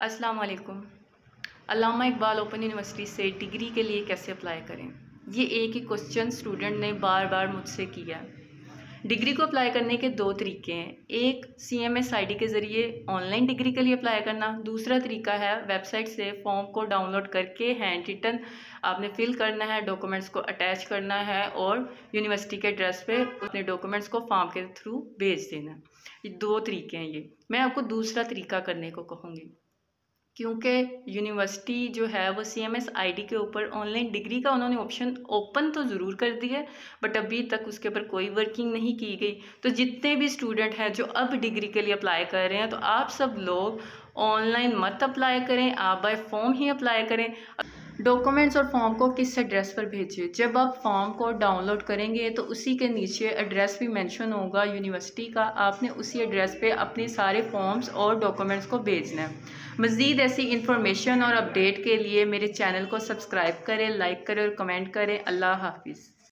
अस्सलाम वालेकुम। अल्लामा Iqbal open university से डिग्री के लिए कैसे अप्लाई करें? ये एक ही क्वेश्चन स्टूडेंट ने बार बार मुझसे किया। डिग्री को अप्लाई करने के दो तरीके हैं। एक CMS ID के ज़रिए ऑनलाइन डिग्री के लिए अप्लाई करना। दूसरा तरीका है वेबसाइट से फॉर्म को डाउनलोड करके हैंड रिटन आपने फिल करना है, डॉक्यूमेंट्स को अटैच करना है और यूनिवर्सिटी के एड्रेस पे अपने डॉक्यूमेंट्स को फॉर्म के थ्रू भेज देना। ये दो तरीके हैं। ये मैं आपको दूसरा तरीका करने को कहूँगी, क्योंकि यूनिवर्सिटी जो है वो CMS ID के ऊपर ऑनलाइन डिग्री का उन्होंने ऑप्शन ओपन तो ज़रूर कर दिया है, बट अभी तक उसके ऊपर कोई वर्किंग नहीं की गई। तो जितने भी स्टूडेंट हैं जो अब डिग्री के लिए अप्लाई कर रहे हैं, तो आप सब लोग ऑनलाइन मत अप्लाई करें, आप बाय फॉर्म ही अप्लाई करें। डॉक्यूमेंट्स और फॉर्म को किस एड्रेस पर भेजिए? जब आप फॉर्म को डाउनलोड करेंगे तो उसी के नीचे एड्रेस भी मेंशन होगा यूनिवर्सिटी का। आपने उसी एड्रेस पे अपने सारे फॉर्म्स और डॉक्यूमेंट्स को भेजना है। मज़ीद ऐसी इन्फॉर्मेशन और अपडेट के लिए मेरे चैनल को सब्सक्राइब करें, लाइक करें और कमेंट करें। अल्लाह हाफिज़।